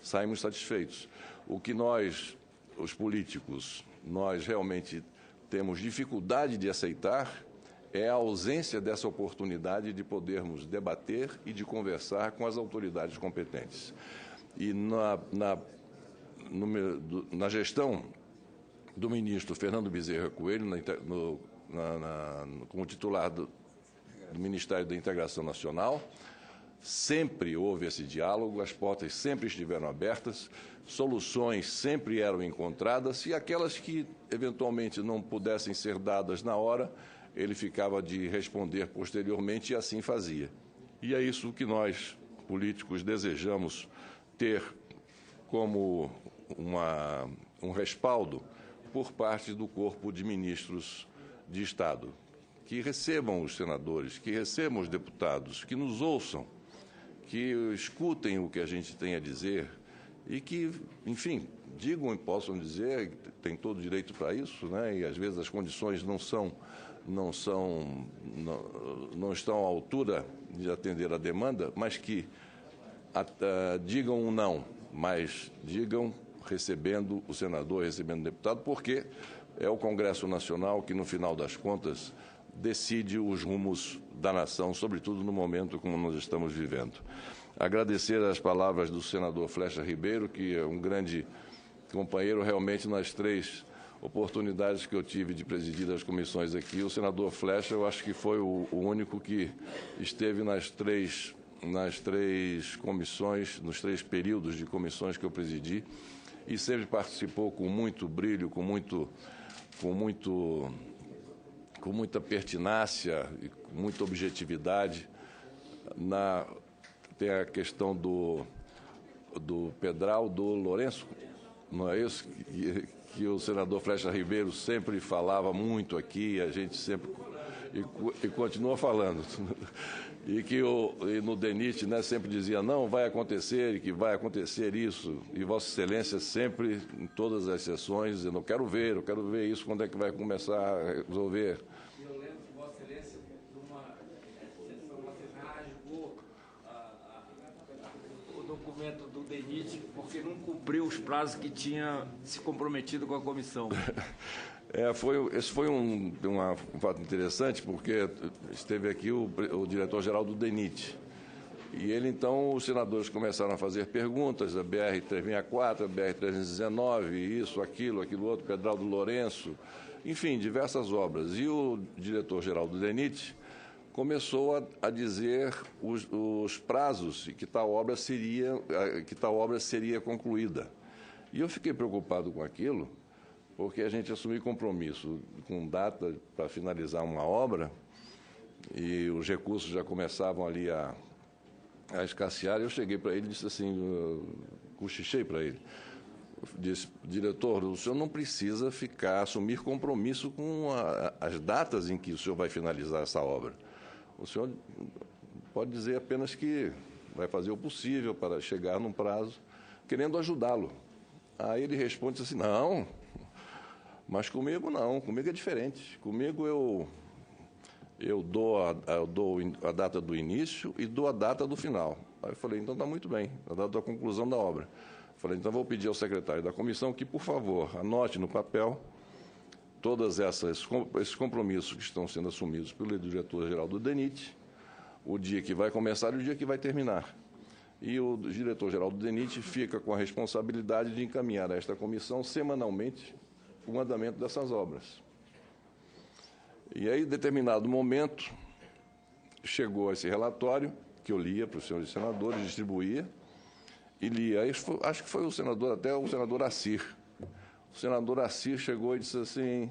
Saímos satisfeitos. O que nós, os políticos, nós realmente temos dificuldade de aceitar é a ausência dessa oportunidade de podermos debater e de conversar com as autoridades competentes. E na gestão do ministro Fernando Bezerra Coelho, como titular do Ministério da Integração Nacional, sempre houve esse diálogo, as portas sempre estiveram abertas, soluções sempre eram encontradas e aquelas que eventualmente não pudessem ser dadas na hora, ele ficava de responder posteriormente e assim fazia. E é isso que nós, políticos, desejamos ter como um respaldo por parte do corpo de ministros de Estado, que recebam os senadores, que recebam os deputados, que nos ouçam, que escutem o que a gente tem a dizer e que, enfim, digam e possam dizer, tem todo direito para isso, né? E às vezes as condições não estão à altura de atender a demanda, mas que digam um não, mas digam recebendo o senador, recebendo o deputado, porque é o Congresso Nacional que, no final das contas, decide os rumos da nação, sobretudo no momento como nós estamos vivendo. Agradecer as palavras do senador Flecha Ribeiro, que é um grande companheiro realmente nas 3 oportunidades que eu tive de presidir as comissões aqui. O senador Flecha, eu acho que foi o único que esteve nas três comissões, nos 3 períodos de comissões que eu presidi, e sempre participou com muito brilho, com muita pertinácia e com muita objetividade. Tem a questão do Pedral do Lourenço, não é isso? Que o senador Flecha Ribeiro sempre falava muito aqui, a gente sempre... E continua falando. E que no DENIT, né, sempre dizia, não, vai acontecer, e que vai acontecer isso. E Vossa Excelência sempre, em todas as sessões, dizendo, eu quero ver isso, quando é que vai começar a resolver. Eu lembro que Vossa Excelência, numa sessão, você rasgou o documento do DENIT, porque não cumpriu os prazos que tinha se comprometido com a comissão. Esse foi um fato interessante, porque esteve aqui o diretor-geral do DENIT. E ele, então, os senadores começaram a fazer perguntas, a BR-364, a BR-319, isso, aquilo outro, Pedral do Lourenço, enfim, diversas obras. E o diretor-geral do DENIT começou a dizer os prazos e que tal obra seria concluída. E eu fiquei preocupado com aquilo, porque a gente assumiu compromisso com data para finalizar uma obra e os recursos já começavam ali a escassear. Eu cheguei para ele e disse assim, cochichei para ele, disse, diretor, o senhor não precisa assumir compromisso com as datas em que o senhor vai finalizar essa obra. O senhor pode dizer apenas que vai fazer o possível para chegar num prazo, querendo ajudá-lo. Aí ele responde assim, não, Mas comigo não, comigo é diferente. Comigo eu dou a data do início e dou a data do final. Aí eu falei, então está muito bem, a data da conclusão da obra. Falei, então vou pedir ao secretário da comissão que, por favor, anote no papel todos esses compromissos que estão sendo assumidos pelo diretor-geral do DENIT, o dia que vai começar e o dia que vai terminar. E o diretor-geral do DENIT fica com a responsabilidade de encaminhar a esta comissão semanalmente o andamento dessas obras. E aí, em determinado momento, chegou esse relatório, que eu lia para os senhores senadores, distribuía, e lia. Acho que foi o senador Assir. O senador Assir chegou e disse assim,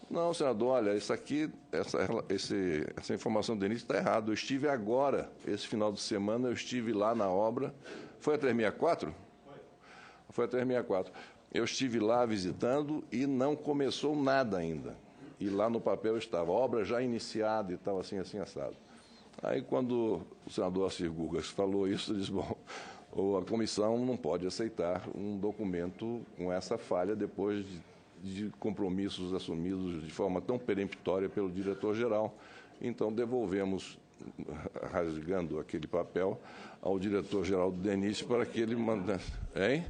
não, senador, olha, isso aqui, essa informação do DENIT está errada. Eu estive agora, esse final de semana, eu estive lá na obra. Foi a 364? Foi a 364. Eu estive lá visitando e não começou nada ainda. E lá no papel estava, obra já iniciada e tal, assim, assado. Aí, quando o senador Assir Gugas falou isso, eu disse, bom, a comissão não pode aceitar um documento com essa falha depois de compromissos assumidos de forma tão peremptória pelo diretor-geral. Então, devolvemos, rasgando aquele papel, ao diretor-geral do DENIT para que ele mandasse... Hein?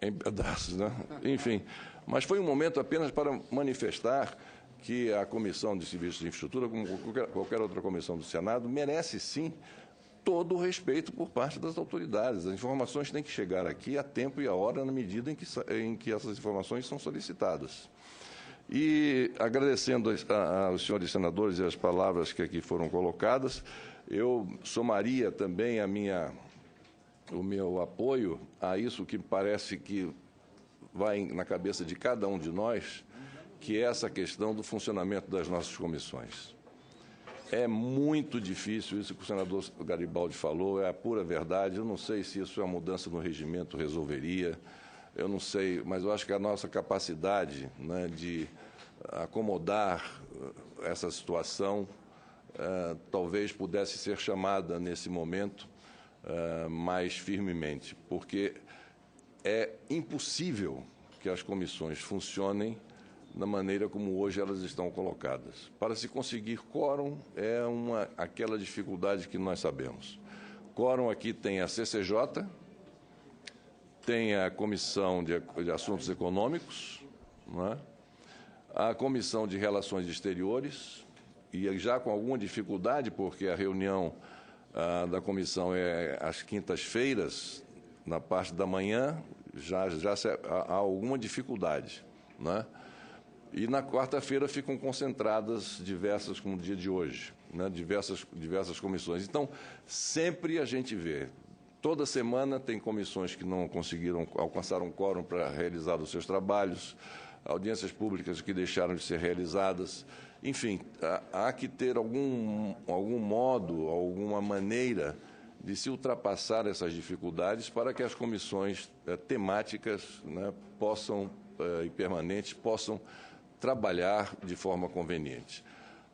Em pedaços, né? Enfim, mas foi um momento apenas para manifestar que a Comissão de Serviços de Infraestrutura, como qualquer outra comissão do Senado, merece, sim, todo o respeito por parte das autoridades. As informações têm que chegar aqui a tempo e a hora, na medida em que essas informações são solicitadas. E, agradecendo aos senhores senadores e as palavras que aqui foram colocadas, eu somaria também o meu apoio a isso que parece que vai na cabeça de cada um de nós, que é essa questão do funcionamento das nossas comissões. É muito difícil, isso que o senador Garibaldi falou, é a pura verdade. Eu não sei se isso é uma mudança no regimento resolveria, eu não sei, mas eu acho que a nossa capacidade, né, de acomodar essa situação talvez pudesse ser chamada, nesse momento, mais firmemente, porque é impossível que as comissões funcionem da maneira como hoje elas estão colocadas. Para se conseguir quórum, é aquela dificuldade que nós sabemos. Quórum aqui tem a CCJ, tem a Comissão de Assuntos Econômicos, não é? A Comissão de Relações Exteriores, e já com alguma dificuldade, porque a reunião da comissão é às quintas-feiras, na parte da manhã, já há alguma dificuldade, né? E na quarta-feira ficam concentradas diversas, como o dia de hoje, né? diversas comissões. Então, sempre a gente vê, toda semana tem comissões que não conseguiram alcançar um quórum para realizar os seus trabalhos, audiências públicas que deixaram de ser realizadas. Enfim, há que ter algum modo, alguma maneira de se ultrapassar essas dificuldades para que as comissões temáticas, né, e permanentes possam trabalhar de forma conveniente.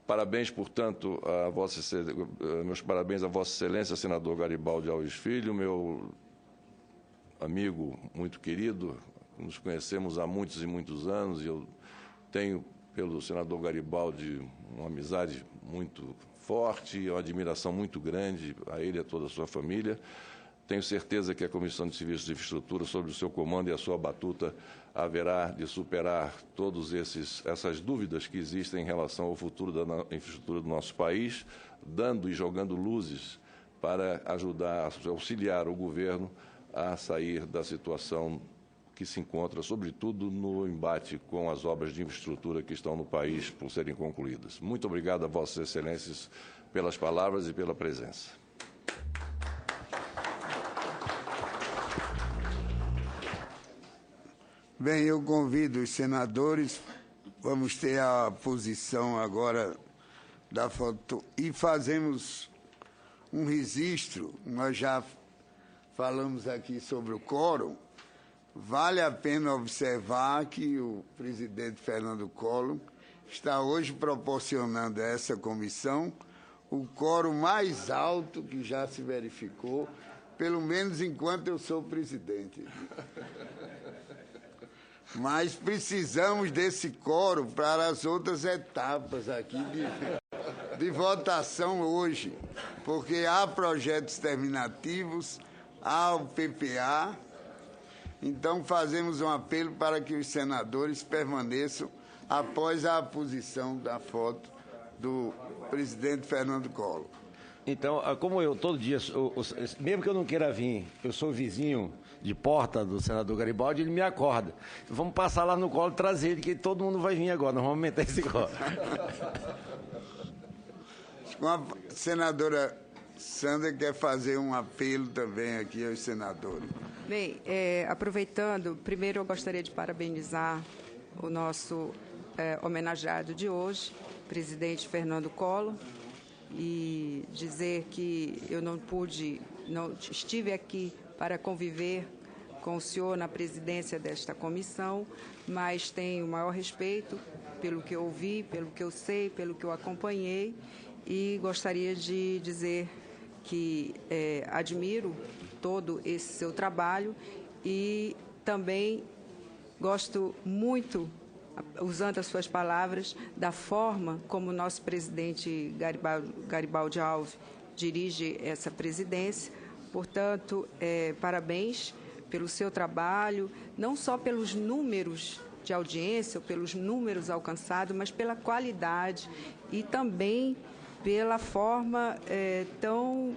Parabéns, portanto, meus parabéns a Vossa Excelência, senador Garibaldi Alves Filho, meu amigo muito querido, nos conhecemos há muitos e muitos anos, e eu tenho pelo senador Garibaldi uma amizade muito forte e uma admiração muito grande a ele e a toda a sua família. Tenho certeza que a Comissão de Serviços de Infraestrutura, sob o seu comando e a sua batuta, haverá de superar todas essas dúvidas que existem em relação ao futuro da infraestrutura do nosso país, dando e jogando luzes para ajudar, auxiliar o governo a sair da situação que se encontra, sobretudo, no embate com as obras de infraestrutura que estão no país por serem concluídas. Muito obrigado a Vossas Excelências pelas palavras e pela presença. Bem, eu convido os senadores, vamos ter a posição agora da foto e fazemos um registro. Nós já falamos aqui sobre o quórum. Vale a pena observar que o presidente Fernando Collor está hoje proporcionando a essa comissão o quórum mais alto que já se verificou, pelo menos enquanto eu sou presidente. Mas precisamos desse quórum para as outras etapas aqui de votação hoje, porque há projetos terminativos, há o PPA. Então, fazemos um apelo para que os senadores permaneçam após a aposição da foto do presidente Fernando Collor. Então, como eu todo dia, mesmo que eu não queira vir, eu sou vizinho de porta do senador Garibaldi, ele me acorda. Vamos passar lá no colo e trazer ele, que todo mundo vai vir agora, nós vamos aumentar esse colo. A senadora Sandra quer fazer um apelo também aqui aos senadores. Bem, aproveitando, primeiro eu gostaria de parabenizar o nosso homenageado de hoje, presidente Fernando Collor, e dizer que eu não estive aqui para conviver com o senhor na presidência desta comissão, mas tenho o maior respeito pelo que eu ouvi, pelo que eu sei, pelo que eu acompanhei, e gostaria de dizer que admiro todo esse seu trabalho e também gosto muito, usando as suas palavras, da forma como o nosso presidente Garibaldi Alves dirige essa presidência. Portanto, parabéns pelo seu trabalho, não só pelos números de audiência, ou pelos números alcançados, mas pela qualidade e também pela forma tão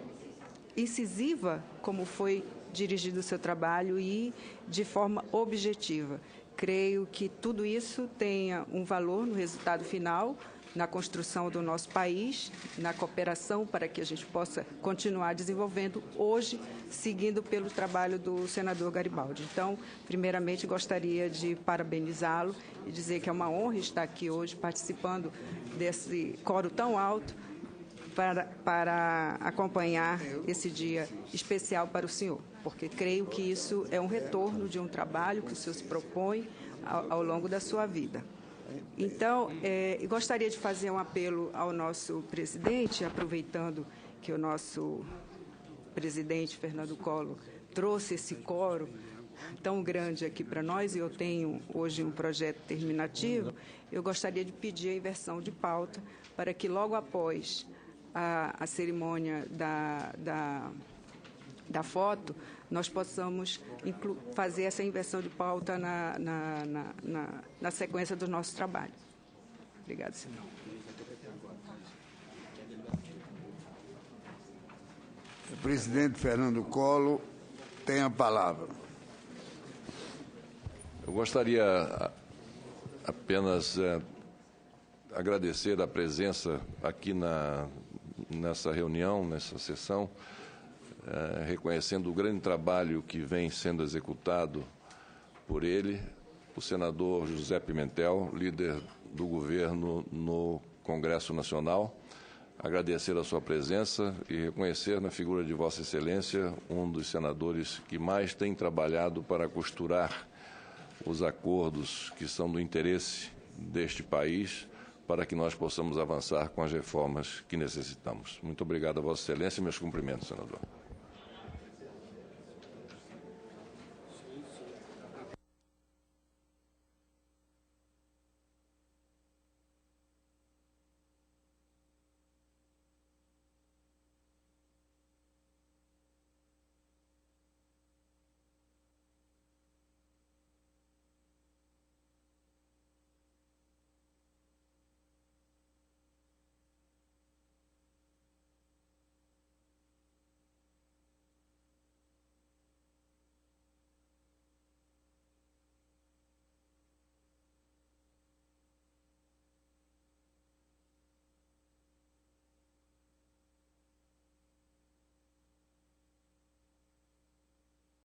incisiva como foi dirigido o seu trabalho e de forma objetiva. Creio que tudo isso tenha um valor no resultado final, na construção do nosso país, na cooperação para que a gente possa continuar desenvolvendo hoje, seguindo pelo trabalho do senador Garibaldi. Então, primeiramente, gostaria de parabenizá-lo e dizer que é uma honra estar aqui hoje participando desse coro tão alto para acompanhar esse dia especial para o senhor, porque creio que isso é um retorno de um trabalho que o senhor se propõe ao longo da sua vida. Então, gostaria de fazer um apelo ao nosso presidente, aproveitando que o nosso presidente Fernando Collor trouxe esse coro tão grande aqui para nós, e eu tenho hoje um projeto terminativo, eu gostaria de pedir a inversão de pauta para que logo após a cerimônia da foto, nós possamos fazer essa inversão de pauta na sequência do nosso trabalho. Obrigada, senhor. O presidente Fernando Collor tem a palavra. Eu gostaria apenas agradecer a presença aqui nessa reunião, nessa sessão, reconhecendo o grande trabalho que vem sendo executado por ele, o senador José Pimentel, líder do governo no Congresso Nacional. Agradecer a sua presença e reconhecer na figura de Vossa Excelência um dos senadores que mais tem trabalhado para costurar os acordos que são do interesse deste país, para que nós possamos avançar com as reformas que necessitamos. Muito obrigado a Vossa Excelência e meus cumprimentos, senador.